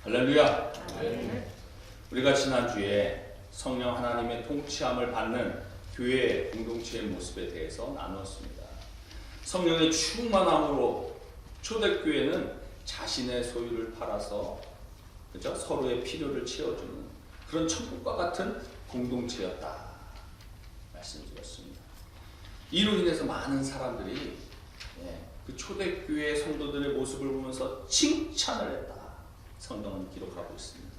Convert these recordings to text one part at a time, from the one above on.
할렐루야. 우리가 지난주에 성령 하나님의 통치함을 받는 교회 공동체의 모습에 대해서 나눴습니다. 성령의 충만함으로 초대교회는 자신의 소유를 팔아서 그죠? 서로의 필요를 채워주는 그런 천국과 같은 공동체였다 말씀드렸습니다. 이로 인해서 많은 사람들이 그 초대교회 성도들의 모습을 보면서 칭찬을 했다. 성경은 기록하고 있습니다.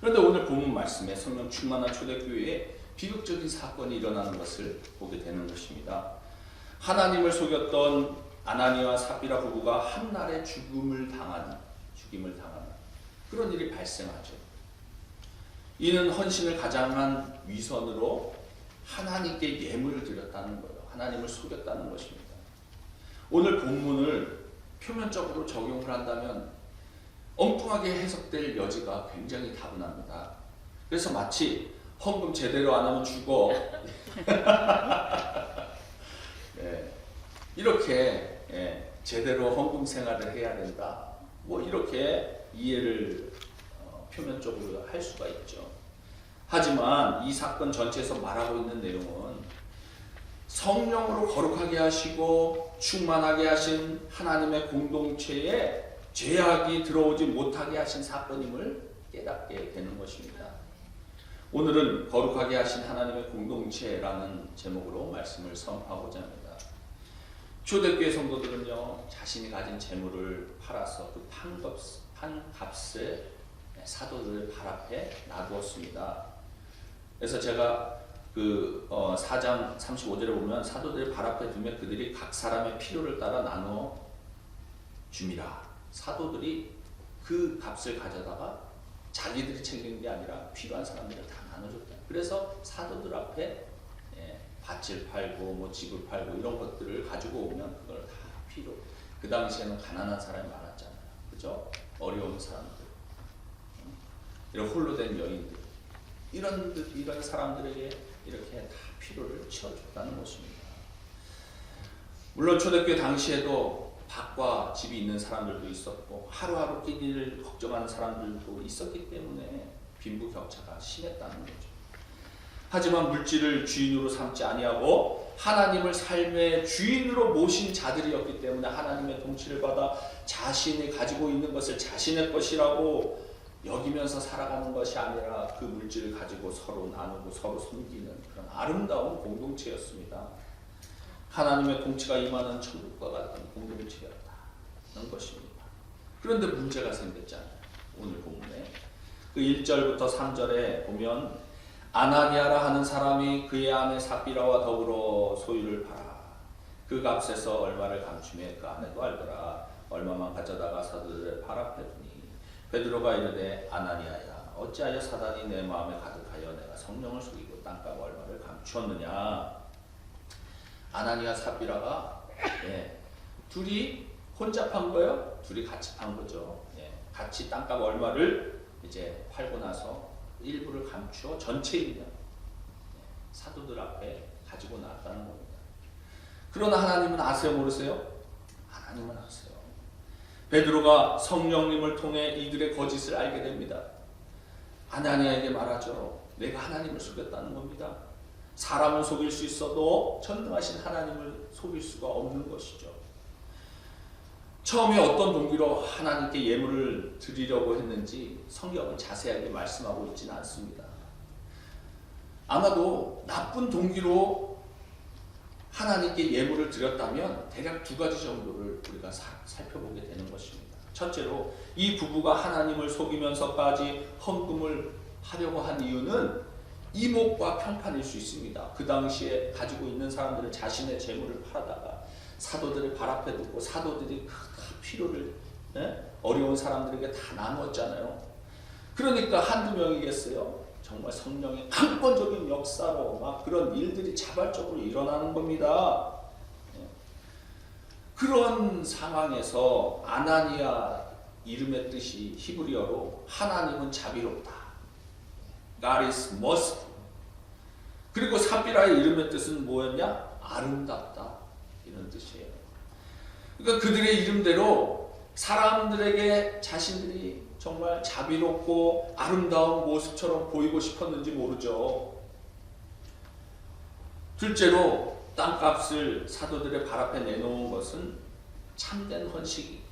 그런데 오늘 본문 말씀에 성령 충만한 초대교회에 비극적인 사건이 일어나는 것을 보게 되는 것입니다. 하나님을 속였던 아나니와 삽비라 부부가 한날에 죽임을 당하는 그런 일이 발생하죠. 이는 헌신을 가장한 위선으로 하나님께 예물을 드렸다는 거예요. 하나님을 속였다는 것입니다. 오늘 본문을 표면적으로 적용을 한다면 엉뚱하게 해석될 여지가 굉장히 다분합니다. 그래서 마치 헌금 제대로 안 하면 죽어 이렇게 제대로 헌금 생활을 해야 된다. 뭐 이렇게 이해를 표면적으로 할 수가 있죠. 하지만 이 사건 전체에서 말하고 있는 내용은 성령으로 거룩하게 하시고 충만하게 하신 하나님의 공동체에 죄악이 들어오지 못하게 하신 사건임을 깨닫게 되는 것입니다. 오늘은 거룩하게 하신 하나님의 공동체라는 제목으로 말씀을 선포하고자 합니다. 초대교회 성도들은요, 자신이 가진 재물을 팔아서 그 판값을 사도들의 발 앞에 놔두었습니다. 그래서 제가 그 4장 35절에 보면 사도들의 발 앞에 두면 그들이 각 사람의 필요를 따라 나누어 줍니다. 사도들이 그 값을 가져다가 자기들이 챙기는 게 아니라 필요한 사람들을 다 나눠줬다. 그래서 사도들 앞에 밭을 팔고 뭐 집을 팔고 이런 것들을 가지고 오면 그걸 다 필요. 그 당시에는 가난한 사람이 많았잖아요. 그죠? 어려운 사람들, 이런 홀로 된 여인들, 이런 사람들에게 이렇게 다 필요를 채워줬다는 것입니다. 물론 초대교회 당시에도 밭과 집이 있는 사람들도 있었고 하루하루 끼니를 걱정하는 사람들도 있었기 때문에 빈부격차가 심했다는 거죠. 하지만 물질을 주인으로 삼지 아니하고 하나님을 삶의 주인으로 모신 자들이었기 때문에 하나님의 통치를 받아 자신이 가지고 있는 것을 자신의 것이라고 여기면서 살아가는 것이 아니라 그 물질을 가지고 서로 나누고 서로 섬기는 그런 아름다운 공동체였습니다. 하나님의 통치가 임하는 천국과 같은 공동체였다는 것입니다. 그런데 문제가 생겼잖아요. 오늘 본문에 그 1절부터 3절에 보면 아나니아라 하는 사람이 그의 아내 삽비라와 더불어 소유를 팔아 그 값에서 얼마를 감추매 그 아내도 알더라. 얼마만 가져다가 사도들의 발 앞에 두니 베드로가 이르되 아나니아야 어찌하여 사단이 내 마음에 가득하여 내가 성령을 속이고 땅값 얼마를 감추었느냐. 아나니아 삽비라가 둘이 혼자 판 거예요? 둘이 같이 판 거죠. 같이 땅값 얼마를 이제 팔고 나서 일부를 감추어 전체 있는 사도들 앞에 가지고 나왔다는 겁니다. 그러나 하나님은 아세요 모르세요? 하나님은 아세요. 베드로가 성령님을 통해 이들의 거짓을 알게 됩니다. 아나니아에게 말하죠. 내가 하나님을 속였다는 겁니다. 사람을 속일 수 있어도 전능하신 하나님을 속일 수가 없는 것이죠. 처음에 어떤 동기로 하나님께 예물을 드리려고 했는지 성경은 자세하게 말씀하고 있지는 않습니다. 아마도 나쁜 동기로 하나님께 예물을 드렸다면 대략 두 가지 정도를 우리가 살펴보게 되는 것입니다. 첫째로 이 부부가 하나님을 속이면서까지 헌금을 하려고 한 이유는 이목과 평판일 수 있습니다. 그 당시에 가지고 있는 사람들은 자신의 재물을 팔아다가 사도들의 발 앞에 두고 사도들이 그 필요를 어려운 사람들에게 다 나눴잖아요. 그러니까 한두 명이겠어요? 정말 성령의 강권적인 역사로 막 그런 일들이 자발적으로 일어나는 겁니다. 그런 상황에서 아나니아 이름의 뜻이 히브리어로 하나님은 자비롭다. God is merciful. 그리고 삽비라의 이름의 뜻은 뭐였냐? 아름답다. 이런 뜻이에요. 그러니까 그들의 이름대로 사람들에게 자신들이 정말 자비롭고 아름다운 모습처럼 보이고 싶었는지 모르죠. 둘째로 땅값을 사도들의 발 앞에 내놓은 것은 참된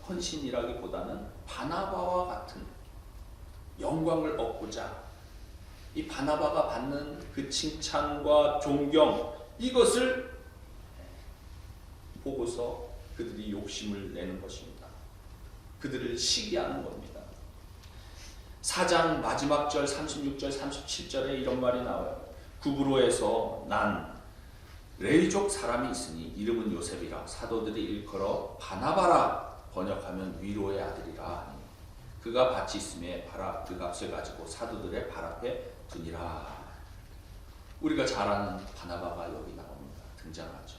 헌신이라기보다는 바나바와 같은 영광을 얻고자 이 바나바가 받는 그 칭찬과 존경, 이것을 보고서 그들이 욕심을 내는 것입니다. 그들을 시기하는 겁니다. 4장 마지막 절 36절 37절에 이런 말이 나와요. 구브로에서 난 레위족 사람이 있으니 이름은 요셉이라 사도들이 일컬어 바나바라 번역하면 위로의 아들이라 하니 그가 밭이 있음에 바라 그 값을 가지고 사도들의 발 앞에 두니라. 우리가 잘 아는 바나바가 여기 나옵니다. 등장하죠.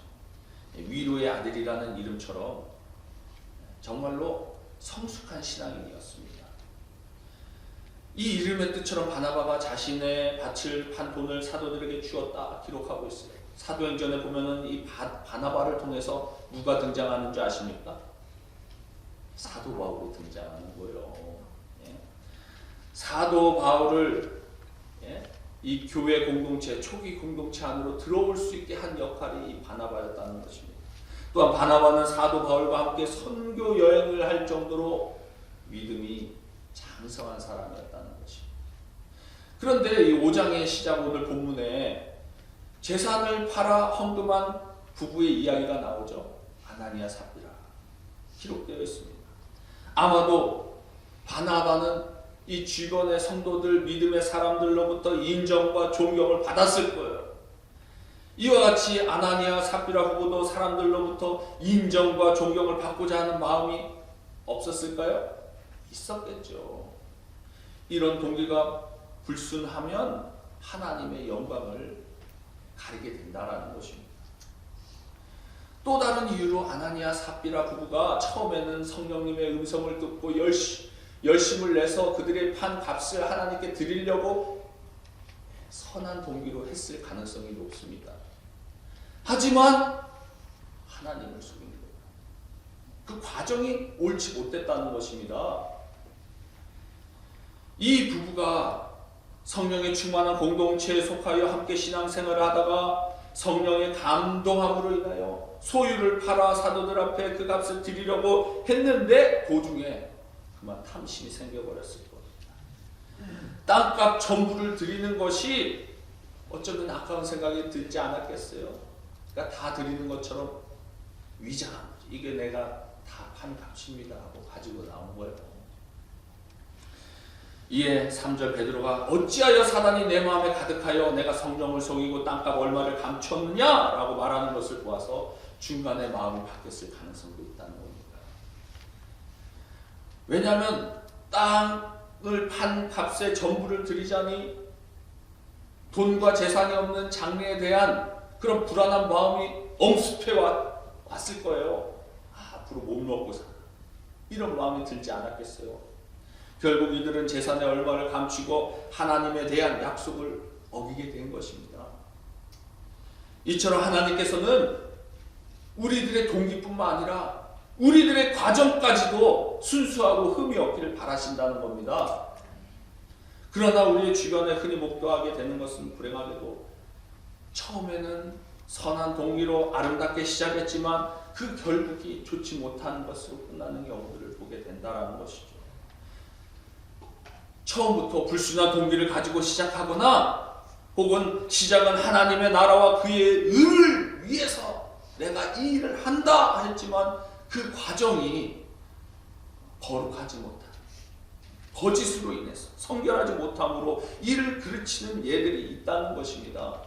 위로의 아들이라는 이름처럼 정말로 성숙한 신앙인이었습니다. 이 이름의 뜻처럼 바나바가 자신의 밭을 판 돈을 사도들에게 주었다 기록하고 있어요. 사도행전에 보면은 이 바나바를 통해서 누가 등장하는 줄 아십니까? 사도 바울이 등장하는 거예요. 예. 사도 바울을 이 교회 공동체, 초기 공동체 안으로 들어올 수 있게 한 역할이 이 바나바였다는 것입니다. 또한 바나바는 사도 바울과 함께 선교 여행을 할 정도로 믿음이 장성한 사람이었다는 것입니다. 그런데 이 5장의 시작 오늘 본문에 재산을 팔아 헌금한 부부의 이야기가 나오죠. 아나니아 삽비라 기록되어 있습니다. 아마도 바나바는 이 주변의 성도들, 믿음의 사람들로부터 인정과 존경을 받았을 거예요. 이와 같이 아나니아 삽비라 부부도 사람들로부터 인정과 존경을 받고자 하는 마음이 없었을까요? 있었겠죠. 이런 동기가 불순하면 하나님의 영광을 가리게 된다는 것입니다. 또 다른 이유로 아나니아 삽비라 부부가 처음에는 성령님의 음성을 듣고 열심을 내서 그들의 판 값을 하나님께 드리려고 선한 동기로 했을 가능성이 높습니다. 하지만 하나님을 속인 거예요. 그 과정이 옳지 못했다는 것입니다. 이 부부가 성령의 충만한 공동체에 속하여 함께 신앙생활을 하다가 성령의 감동함으로 인하여 소유를 팔아 사도들 앞에 그 값을 드리려고 했는데 도중에 그만 탐심이 생겨버렸을 겁니다. 땅값 전부를 드리는 것이 어쩌면 아까운 생각이 들지 않았겠어요? 그러니까 다 드리는 것처럼 위장한 거죠. 이게 내가 다 판 값입니다 하고 가지고 나온 거예요. 이에 3절 베드로가 어찌하여 사단이 내 마음에 가득하여 내가 성령을 속이고 땅값 얼마를 감췄느냐 라고 말하는 것을 보아서 중간에 마음이 바뀌었을 가능성도 있다는 겁니다. 왜냐하면 땅을 판 값의 전부를 드리자니 돈과 재산이 없는 장래에 대한 그런 불안한 마음이 엄습해 왔을 거예요. 앞으로 못 먹고 살아. 이런 마음이 들지 않았겠어요? 결국 이들은 재산의 얼마를 감추고 하나님에 대한 약속을 어기게 된 것입니다. 이처럼 하나님께서는 우리들의 동기뿐만 아니라 우리들의 과정까지도 순수하고 흠이 없기를 바라신다는 겁니다. 그러나 우리의 주변에 흔히 목도하게 되는 것은 불행하게도 처음에는 선한 동기로 아름답게 시작했지만 그 결국이 좋지 못한 것으로 끝나는 경우들을 보게 된다는 것이죠. 처음부터 불순한 동기를 가지고 시작하거나 혹은 시작은 하나님의 나라와 그의 의를 위해서 내가 이 일을 한다 했지만 그 과정이 거룩하지 못한 거짓으로 인해서 성결하지 못함으로 이를 그르치는 예들이 있다는 것입니다.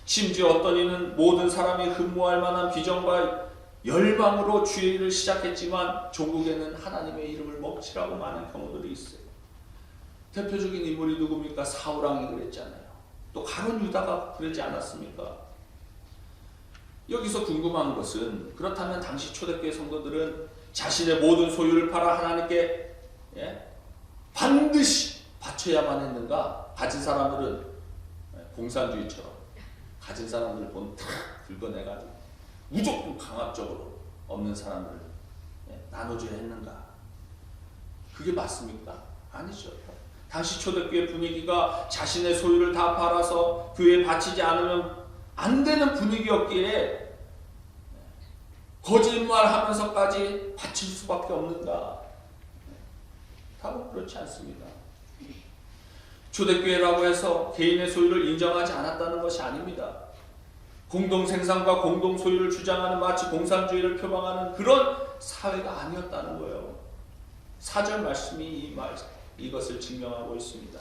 심지어 어떤 이는 모든 사람이 흠모할 만한 비전과 열망으로 주의 일을 시작했지만 종국에는 하나님의 이름을 먹칠하고 마는 경우들이 있어요. 대표적인 인물이 누굽니까? 사울왕이 그랬잖아요. 또 가룟 유다가 그러지 않았습니까? 여기서 궁금한 것은 그렇다면 당시 초대교회 성도들은 자신의 모든 소유를 팔아 하나님께 반드시 바쳐야만 했는가? 가진 사람들은 공산주의처럼 가진 사람들을 본 탁 긁어내가지고 무조건 강압적으로 없는 사람들을 나눠줘야 했는가? 그게 맞습니까? 아니죠. 당시 초대교회 분위기가 자신의 소유를 다 팔아서 교회에 바치지 않으면 안 되는 분위기였기에 거짓말하면서까지 바칠 수밖에 없는가? 답은 그렇지 않습니다. 초대교회라고 해서 개인의 소유를 인정하지 않았다는 것이 아닙니다. 공동생산과 공동소유를 주장하는 마치 공산주의를 표방하는 그런 사회가 아니었다는 거예요. 4절 말씀이 이것을 증명하고 있습니다.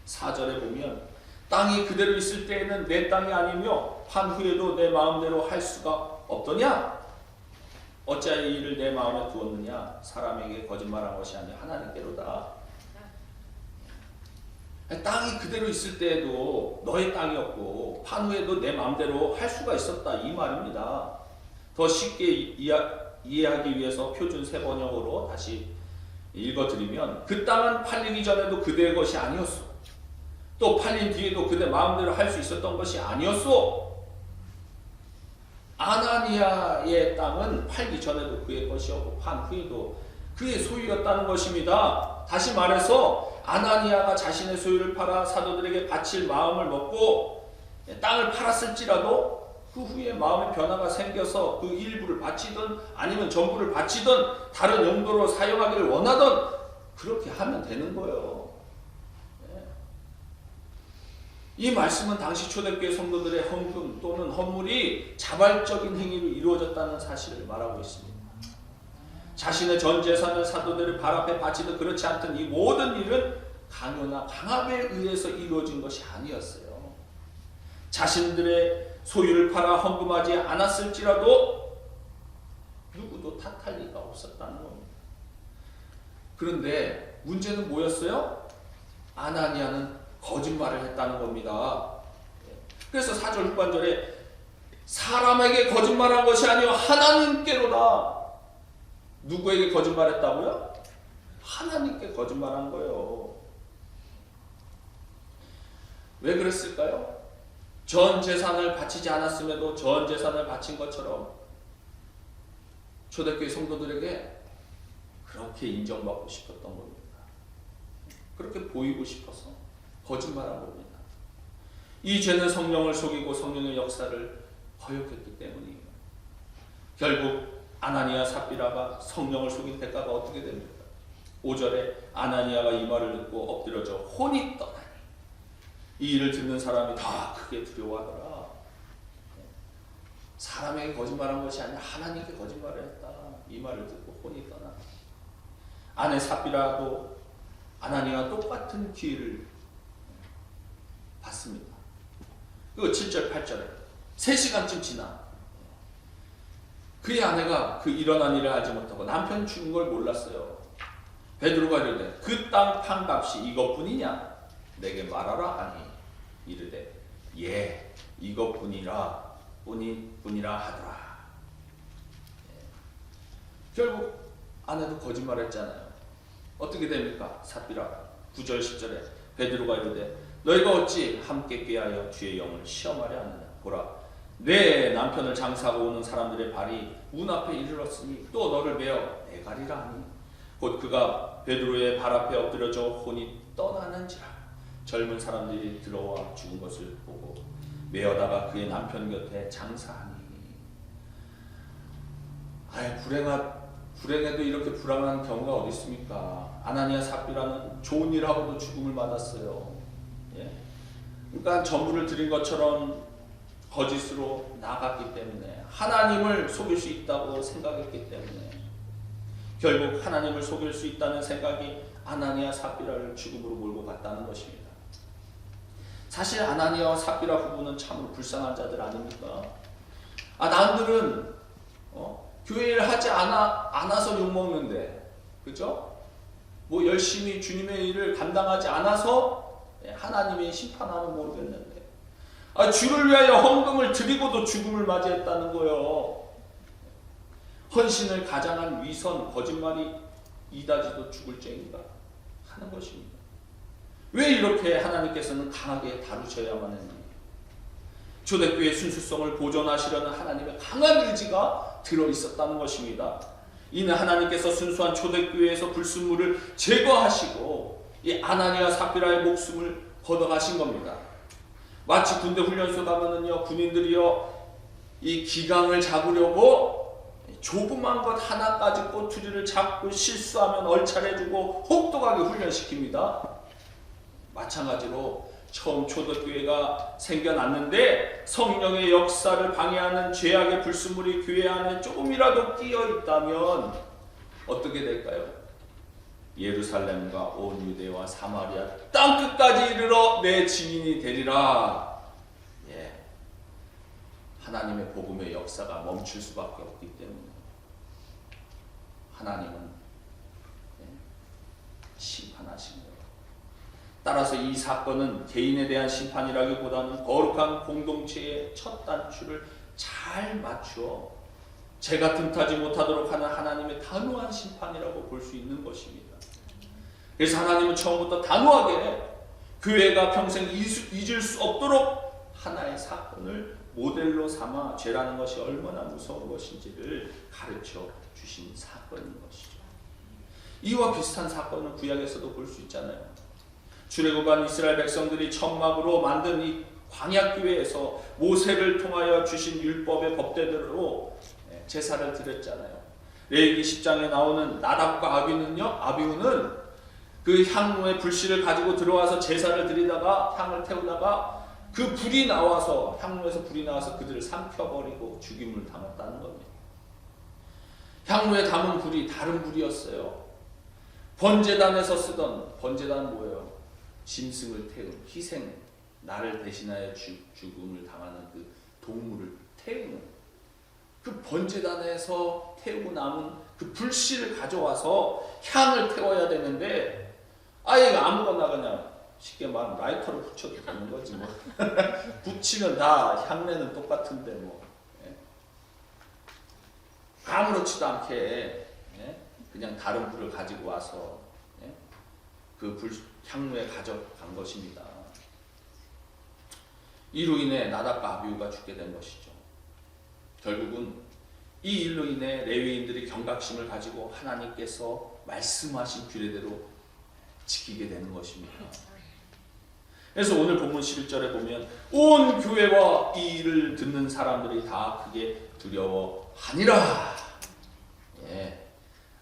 4절에 보면 땅이 그대로 있을 때에는 내 땅이 아니며 판 후에도 내 마음대로 할 수가 없더냐? 어찌하여 이 일을 내 마음에 두었느냐? 사람에게 거짓말한 것이 아니라 하나님께로다. 땅이 그대로 있을 때에도 너의 땅이었고 판 후에도 내 마음대로 할 수가 있었다 이 말입니다. 더 쉽게 이해하기 위해서 표준 세번역으로 다시 읽어드리면 그 땅은 팔리기 전에도 그대의 것이 아니었어. 또 팔린 뒤에도 그대 마음대로 할 수 있었던 것이 아니었어. 아나니아의 땅은 팔기 전에도 그의 것이었고 판 후에도 그의 소유였다는 것입니다. 다시 말해서 아나니아가 자신의 소유를 팔아 사도들에게 바칠 마음을 먹고 땅을 팔았을지라도 그 후에 마음의 변화가 생겨서 그 일부를 바치든 아니면 전부를 바치든 다른 용도로 사용하기를 원하든 그렇게 하면 되는 거예요. 이 말씀은 당시 초대교회 성도들의 헌금 또는 헌물이 자발적인 행위로 이루어졌다는 사실을 말하고 있습니다. 자신의 전 재산을 사도들의 발 앞에 바치듯 그렇지 않던 이 모든 일은 강요나 강압에 의해서 이루어진 것이 아니었어요. 자신들의 소유를 팔아 헌금하지 않았을지라도 누구도 탓할 리가 없었다는 겁니다. 그런데 문제는 뭐였어요? 아나니아는 거짓말을 했다는 겁니다. 그래서 4절 후반절에 사람에게 거짓말한 것이 아니요 하나님께로다. 누구에게 거짓말했다고요? 하나님께 거짓말한 거예요. 왜 그랬을까요? 전 재산을 바치지 않았음에도 전 재산을 바친 것처럼 초대교회 성도들에게 그렇게 인정받고 싶었던 겁니다. 그렇게 보이고 싶어서 거짓말한 겁니다. 이 죄는 성령을 속이고 성령의 역사를 거역했기 때문이에요. 결국 아나니아 삽비라가 성령을 속인 대가가 어떻게 됩니까? 5절에 아나니아가 이 말을 듣고 엎드려져 혼이 떠나니 이 일을 듣는 사람이 다 크게 두려워하더라. 사람에게 거짓말한 것이 아니라 하나님께 거짓말을 했다. 이 말을 듣고 혼이 떠나. 아내 삽비라도 아나니아와 똑같은 기회를 받습니다. 그리고 7절 8절에 3시간쯤 지나 그의 아내가 그 일어난 일을 알지 못하고 남편 죽은 걸 몰랐어요. 베드로가 이르되 그 땅 판값이 이것뿐이냐? 내게 말하라 하니 이르되 예 이것뿐이라 하더라. 결국 아내도 거짓말했잖아요. 어떻게 됩니까? 삽비라가 9절 10절에 베드로가 이르되 너희가 어찌 함께 꾀하여 주의 영을 시험하려 하느냐? 보라 내 남편을 장사하고 오는 사람들의 발이 문 앞에 이르렀으니 또 너를 메어 내가리라 하니 곧 그가 베드로의 발 앞에 엎드려져 혼이 떠나는지라. 젊은 사람들이 들어와 죽은 것을 보고 메어다가 그의 남편 곁에 장사하니. 불행해도 이렇게 불안한 경우가 어디 있습니까? 아나니아 삽비라는 좋은 일하고도 죽음을 맞았어요. 그러니까 전부를 드린 것처럼 거짓으로 나갔기 때문에 하나님을 속일 수 있다고 생각했기 때문에 결국 하나님을 속일 수 있다는 생각이 아나니아 삽비라를 죽음으로 몰고 갔다는 것입니다. 사실 아나니아와 삽비라 부부는 참으로 불쌍한 자들 아닙니까? 남들은 교회를 하지 않아서 욕먹는데, 그죠? 뭐 열심히 주님의 일을 감당하지 않아서 하나님의 심판하면 모르겠는데, 주를 위하여 헌금을 드리고도 죽음을 맞이했다는 거예요. 헌신을 가장한 위선, 거짓말이 이다지도 죽을 죄인가 하는 것입니다. 왜 이렇게 하나님께서는 강하게 다루셔야만 했는가? 초대교회의 순수성을 보존하시려는 하나님의 강한 의지가 들어있었다는 것입니다. 이는 하나님께서 순수한 초대교회에서 불순물을 제거하시고 이 아나니아 삽비라의 목숨을 걷어가신 겁니다. 마치 군대 훈련소 가면은요, 군인들이요 이 기강을 잡으려고 조그만 것 하나까지 꼬투리를 잡고 실수하면 얼차려주고 혹독하게 훈련시킵니다. 마찬가지로 처음 초대교회가 생겨났는데 성령의 역사를 방해하는 죄악의 불순물이 교회 안에 조금이라도 끼어 있다면 어떻게 될까요? 예루살렘과 온 유대와 사마리아 땅끝까지 이르러 내 증인이 되리라. 예. 하나님의 복음의 역사가 멈출 수밖에 없기 때문에 하나님은 심판하신 거예요. 따라서 이 사건은 개인에 대한 심판이라기보다는 거룩한 공동체의 첫 단추를 잘 맞추어 죄가 틈타지 못하도록 하는 하나님의 단호한 심판이라고 볼 수 있는 것입니다. 그래서 하나님은 처음부터 단호하게 교회가 평생 잊을 수 없도록 하나의 사건을 모델로 삼아 죄라는 것이 얼마나 무서운 것인지를 가르쳐 주신 사건인 것이죠. 이와 비슷한 사건은 구약에서도 볼 수 있잖아요. 출애굽한 이스라엘 백성들이 천막으로 만든 이 광야교회에서 모세를 통하여 주신 율법의 법대로 제사를 드렸잖아요. 레위기 10장에 나오는 나답과 아비우는 그 향로의 불씨를 가지고 들어와서 제사를 드리다가 향을 태우다가 그 불이 나와서 향로에서 불이 나와서 그들을 삼켜버리고 죽임을 당했다는 겁니다. 향로에 담은 불이 다른 불이었어요. 번제단에서 쓰던 번제단 뭐예요? 짐승을 태운 희생, 나를 대신하여 죽음을 당하는 그 동물을 태우는 그 번제단에서 태우고 남은 그 불씨를 가져와서 향을 태워야 되는데 아예 아무거나 그냥 쉽게 말하면 라이터로 붙여도 되는 거지 뭐. 붙이면 다 향내는 똑같은데 뭐. 예. 아무렇지도 않게 예. 그냥 다른 불을 가지고 와서 예. 그 불 향로에 가져간 것입니다. 이로 인해 나답과 아비후가 죽게 된 것이죠. 결국은 이 일로 인해 레위인들이 경각심을 가지고 하나님께서 말씀하신 규례대로 지키게 되는 것입니다. 그래서 오늘 본문 11절에 보면 온 교회와 이 일을 듣는 사람들이 다 크게 두려워하니라. 예.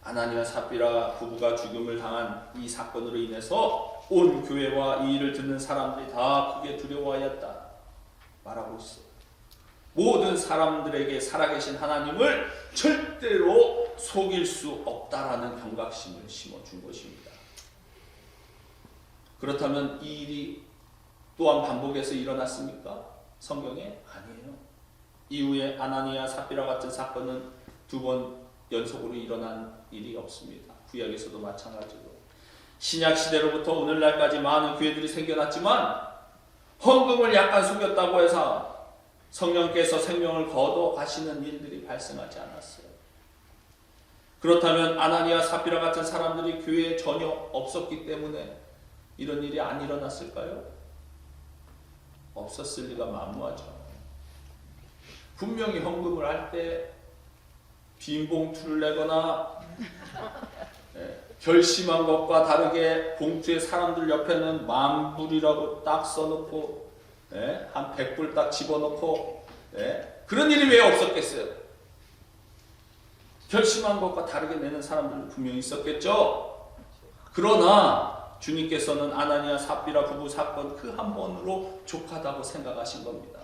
아나니아 삽비라 부부가 죽음을 당한 이 사건으로 인해서 온 교회와 이 일을 듣는 사람들이 다 크게 두려워하였다 말하고 있어요. 모든 사람들에게 살아계신 하나님을 절대로 속일 수 없다라는 경각심을 심어준 것입니다. 그렇다면 이 일이 또한 반복해서 일어났습니까? 성경에 아니에요. 이후에 아나니아 삽비라 같은 사건은 2번 연속으로 일어난 일이 없습니다. 구약에서도 마찬가지로 신약 시대로부터 오늘날까지 많은 교회들이 생겨났지만 헌금을 약간 속였다고 해서 성령께서 생명을 거둬 가시는 일들이 발생하지 않았어요. 그렇다면 아나니아 삽비라 같은 사람들이 교회에 전혀 없었기 때문에 이런 일이 안 일어났을까요? 없었을 리가 만무하죠. 분명히 헌금을 할 때 빈 봉투를 내거나 결심한 것과 다르게 봉투에 사람들 옆에는 10,000불이라고 딱 써놓고 한 100불 딱 집어넣고 그런 일이 왜 없었겠어요? 결심한 것과 다르게 내는 사람들은 분명히 있었겠죠. 그러나 주님께서는 아나니아 삽비라 부부 사건 그 한 번으로 족하다고 생각하신 겁니다.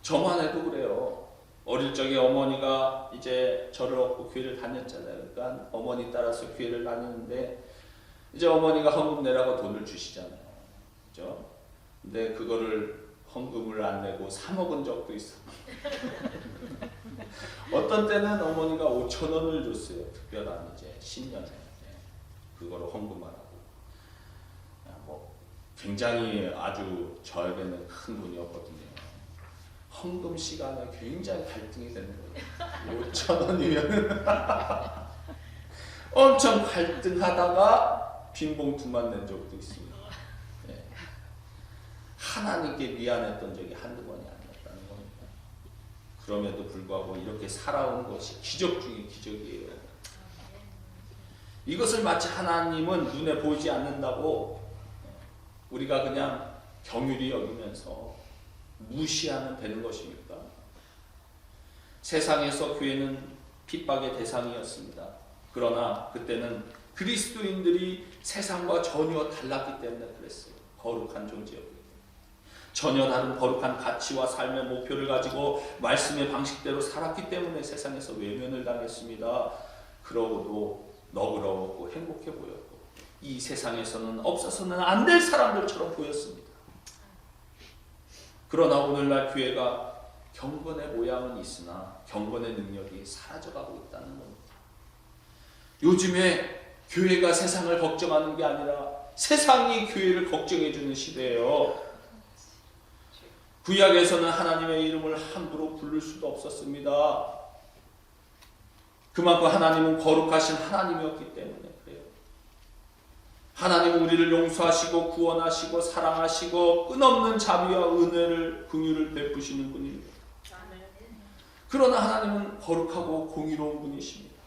저만 해도 그래요. 어릴 적에 어머니가 이제 저를 얻고 교회를 다녔잖아요. 그러니까 어머니 따라서 교회를 다니는데 이제 어머니가 헌금 내라고 돈을 주시잖아요. 그죠? 근데 그거를 헌금을 안 내고 사 먹은 적도 있어요. 어떤 때는 어머니가 5,000원을 줬어요. 특별한 이제 신년에 그거로 헌금하라고. 뭐 굉장히 아주 저에게는 큰 돈이었거든요. 헌금 시간에 굉장히 갈등이 되는 거예요. 5,000원이면 엄청 갈등하다가 빈 봉투만 낸 적도 있습니다. 네. 하나님께 미안했던 적이 한두 번이 아니었다는 겁니다. 그럼에도 불구하고 이렇게 살아온 것이 기적 중에 기적이에요. 이것을 마치 하나님은 눈에 보이지 않는다고 우리가 그냥 경휼히 여기면서 무시하면 되는 것입니까? 세상에서 교회는 핍박의 대상이었습니다. 그러나 그때는 그리스도인들이 세상과 전혀 달랐기 때문에 그랬어요. 거룩한 존재였기 때문에. 전혀 다른 거룩한 가치와 삶의 목표를 가지고 말씀의 방식대로 살았기 때문에 세상에서 외면을 당했습니다. 그러고도 너그러웠고 행복해 보였고 이 세상에서는 없어서는 안 될 사람들처럼 보였습니다. 그러나 오늘날 교회가 경건의 모양은 있으나 경건의 능력이 사라져가고 있다는 겁니다. 요즘에 교회가 세상을 걱정하는 게 아니라 세상이 교회를 걱정해주는 시대예요. 구약에서는 하나님의 이름을 함부로 부를 수도 없었습니다. 그만큼 하나님은 거룩하신 하나님이었기 때문에 그래요. 하나님은 우리를 용서하시고 구원하시고 사랑하시고 끝없는 자비와 은혜를 긍휼을 베푸시는 분입니다. 그러나 하나님은 거룩하고 공의로운 분이십니다.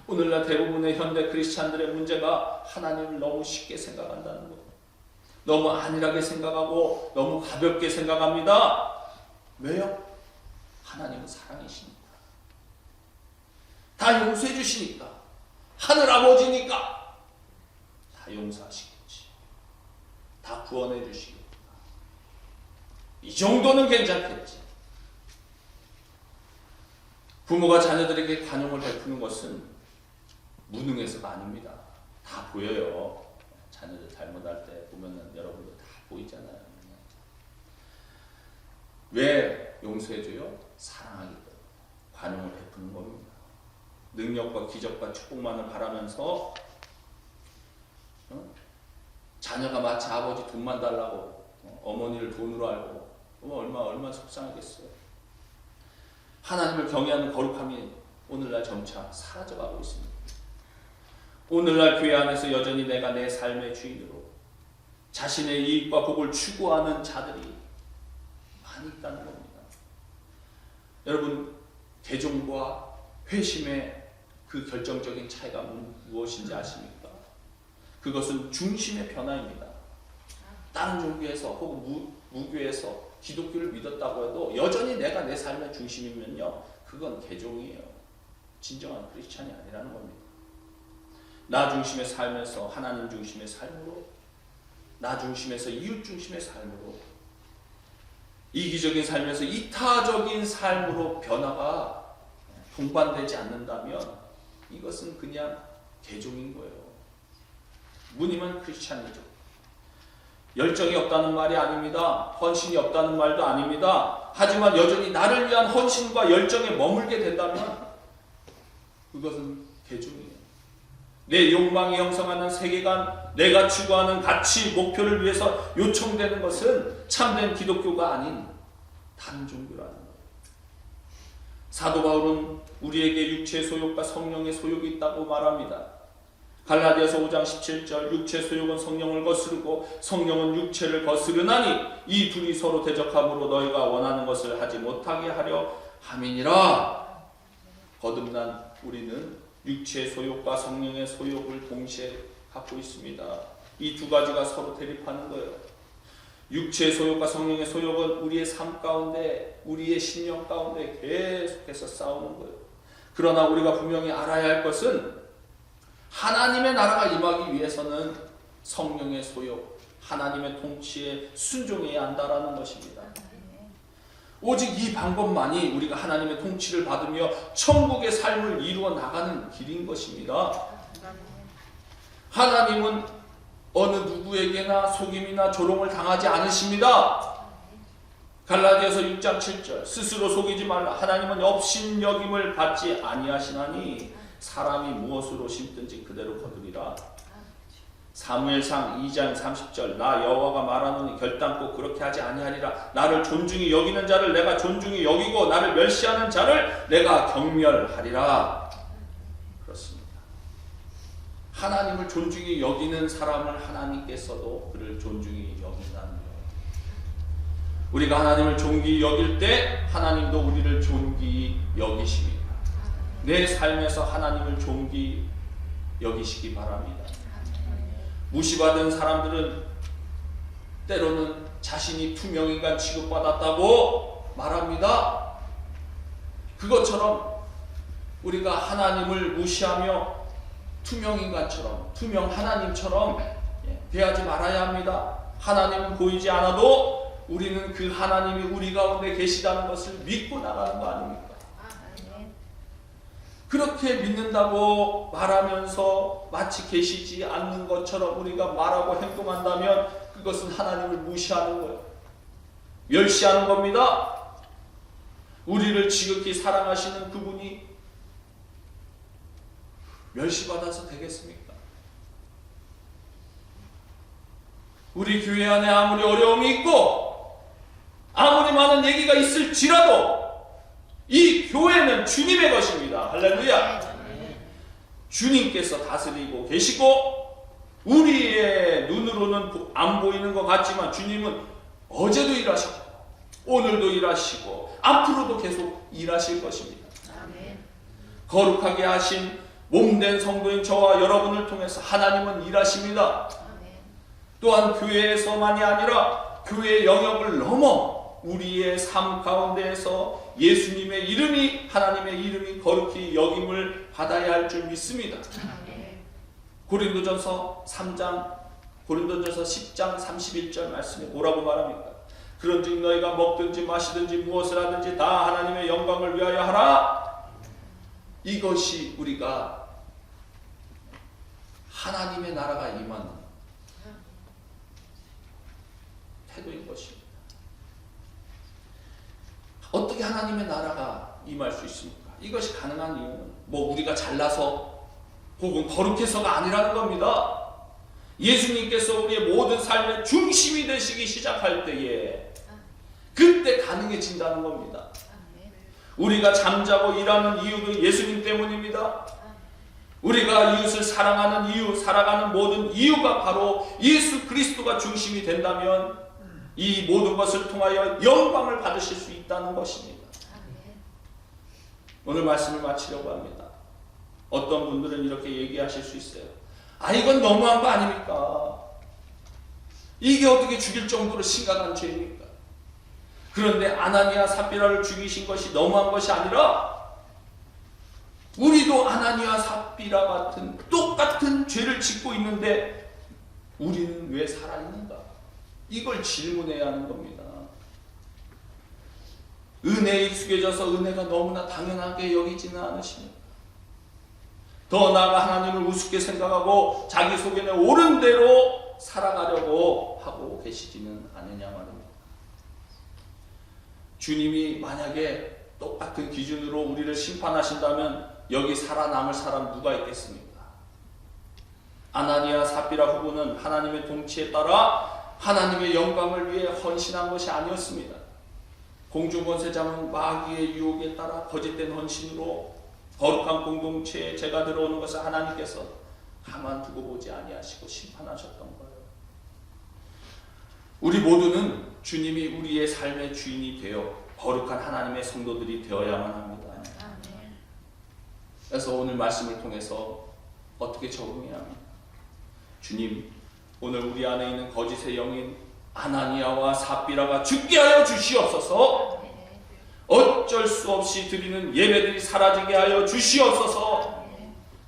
오늘날 대부분의 현대 크리스찬들의 문제가 하나님을 너무 쉽게 생각한다는 것. 너무 안일하게 생각하고 너무 가볍게 생각합니다. 왜요? 하나님은 사랑이시니까. 다 용서해 주시니까. 하늘 아버지니까. 다 용서하시겠지. 다 구원해 주시겠다. 이 정도는 괜찮겠지. 부모가 자녀들에게 관용을 베푸는 것은 무능해서가 아닙니다. 다 보여요. 자녀들 잘못할 때 보면은 여러분도 다 보이잖아요. 왜 용서해줘요? 사랑하기 때문에 관용을 베푸는 겁니다. 능력과 기적과 축복만을 바라면서 자녀가 마치 아버지 돈만 달라고 어머니를 돈으로 알고 얼마나 속상하겠어요. 하나님을 경외하는 거룩함이 오늘날 점차 사라져가고 있습니다. 오늘날 교회 안에서 여전히 내가 내 삶의 주인으로 자신의 이익과 복을 추구하는 자들이 많이 있다는 겁니다. 여러분, 개종과 회심의 그 결정적인 차이가 무엇인지 아십니까? 그것은 중심의 변화입니다. 다른 종교에서 혹은 무교에서 기독교를 믿었다고 해도 여전히 내가 내 삶의 중심이면요, 그건 개종이에요. 진정한 크리스찬이 아니라는 겁니다. 나 중심의 삶에서 하나님 중심의 삶으로, 나 중심에서 이웃 중심의 삶으로, 이기적인 삶에서 이타적인 삶으로 변화가 동반되지 않는다면 이것은 그냥 개종인 거예요. 무늬만 크리스찬이죠. 열정이 없다는 말이 아닙니다. 헌신이 없다는 말도 아닙니다. 하지만 여전히 나를 위한 헌신과 열정에 머물게 된다면 그것은 개종이에요. 내 욕망이 형성하는 세계관, 내가 추구하는 가치, 목표를 위해서 요청되는 것은 참된 기독교가 아닌 다른 종교라는 거예요. 사도 바울은 우리에게 육체의 소욕과 성령의 소욕이 있다고 말합니다. 갈라디아서 5장 17절 육체의 소욕은 성령을 거스르고 성령은 육체를 거스르나니 이 둘이 서로 대적함으로 너희가 원하는 것을 하지 못하게 하려 함이니라. 거듭난 우리는 육체의 소욕과 성령의 소욕을 동시에 갖고 있습니다. 이 두 가지가 서로 대립하는 거예요. 육체의 소욕과 성령의 소욕은 우리의 삶 가운데, 우리의 신령 가운데 계속해서 싸우는 거예요. 그러나 우리가 분명히 알아야 할 것은 하나님의 나라가 임하기 위해서는 성령의 소욕, 하나님의 통치에 순종해야 한다라는 것입니다. 오직 이 방법만이 우리가 하나님의 통치를 받으며 천국의 삶을 이루어 나가는 길인 것입니다. 하나님은 어느 누구에게나 속임이나 조롱을 당하지 않으십니다. 갈라디아서 6장 7절 스스로 속이지 말라. 하나님은 업신여김을 받지 아니하시나니 사람이 무엇으로 심든지 그대로 거두리라. 사무엘상 2장 30절 나 여호와가 말하노니 결단코 그렇게 하지 아니하리라. 나를 존중히 여기는 자를 내가 존중히 여기고 나를 멸시하는 자를 내가 경멸하리라. 그렇습니다. 하나님을 존중히 여기는 사람을 하나님께서도 그를 존중히 여긴다는 거예요. 우리가 하나님을 존귀히 여길 때 하나님도 우리를 존귀히 여기십니다. 내 삶에서 하나님을 존귀히 여기시기 바랍니다. 무시받은 사람들은 때로는 자신이 투명인간 취급받았다고 말합니다. 그것처럼 우리가 하나님을 무시하며 투명인간처럼, 투명 하나님처럼 대하지 말아야 합니다. 하나님은 보이지 않아도 우리는 그 하나님이 우리 가운데 계시다는 것을 믿고 나가는 거 아닙니까? 그렇게 믿는다고 말하면서 마치 계시지 않는 것처럼 우리가 말하고 행동한다면 그것은 하나님을 무시하는 거예요. 멸시하는 겁니다. 우리를 지극히 사랑하시는 그분이 멸시받아서 되겠습니까? 우리 교회 안에 아무리 어려움이 있고 아무리 많은 얘기가 있을지라도 이 교회는 주님의 것입니다. 할렐루야. 주님께서 다스리고 계시고 우리의 눈으로는 안 보이는 것 같지만 주님은 어제도 일하셨고 오늘도 일하시고 앞으로도 계속 일하실 것입니다. 거룩하게 하신 몸된 성도인 저와 여러분을 통해서 하나님은 일하십니다. 또한 교회에서만이 아니라 교회의 영역을 넘어 우리의 삶 가운데에서 예수님의 이름이, 하나님의 이름이 거룩히 여김을 받아야 할 줄 믿습니다. 고린도전서 10장 31절 말씀에 뭐라고 말합니까? 그런즉 너희가 먹든지 마시든지 무엇을 하든지 다 하나님의 영광을 위하여 하라. 이것이 우리가 하나님의 나라가 임하는 태도인 것입니다. 어떻게 하나님의 나라가 임할 수 있습니까? 이것이 가능한 이유는 우리가 잘나서 혹은 거룩해서가 아니라는 겁니다. 예수님께서 우리의 모든 삶의 중심이 되시기 시작할 때에 그때 가능해진다는 겁니다. 우리가 잠자고 일하는 이유도 예수님 때문입니다. 우리가 이웃을 사랑하는 이유, 살아가는 모든 이유가 바로 예수 그리스도가 중심이 된다면 이 모든 것을 통하여 영광을 받으실 수 있다는 것입니다. 오늘 말씀을 마치려고 합니다. 어떤 분들은 이렇게 얘기하실 수 있어요. 이건 너무한 거 아닙니까? 이게 어떻게 죽일 정도로 심각한 죄입니까? 그런데 아나니아 삽비라를 죽이신 것이 너무한 것이 아니라 우리도 아나니아 삽비라 같은 똑같은 죄를 짓고 있는데 우리는 왜 살아있는가? 이걸 질문해야 하는 겁니다. 은혜에 익숙해져서 은혜가 너무나 당연하게 여기지는 않으십니까? 더 나아가 하나님을 우습게 생각하고 자기 속에는 옳은 대로 살아가려고 하고 계시지는 않느냐 말입니다. 주님이 만약에 똑같은 기준으로 우리를 심판하신다면 여기 살아남을 사람 누가 있겠습니까? 아나니아 삽비라 후보는 하나님의 통치에 따라 하나님의 영광을 위해 헌신한 것이 아니었습니다. 공중권세자는 마귀의 유혹에 따라 거짓된 헌신으로 거룩한 공동체에 죄가 들어오는 것을 하나님께서 가만두고 보지 아니하시고 심판하셨던 거예요. 우리 모두는 주님이 우리의 삶의 주인이 되어 거룩한 하나님의 성도들이 되어야만 합니다. 그래서 오늘 말씀을 통해서 어떻게 적응해야 합니까? 주님, 오늘 우리 안에 있는 거짓의 영인 아나니아와 삽비라가 죽게 하여 주시옵소서. 어쩔 수 없이 드리는 예배들이 사라지게 하여 주시옵소서.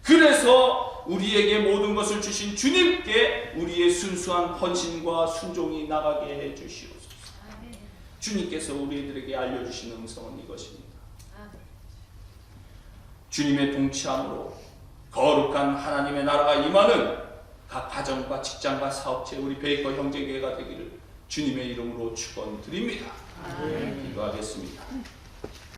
그래서 우리에게 모든 것을 주신 주님께 우리의 순수한 헌신과 순종이 나가게 해 주시옵소서. 주님께서 우리들에게 알려주시는 음성은 이것입니다. 주님의 통치함으로 거룩한 하나님의 나라가 임하는 각 가정과 직장과 사업체 우리 베이커 형제교회가 되기를 주님의 이름으로 축원드립니다. 기도하겠습니다.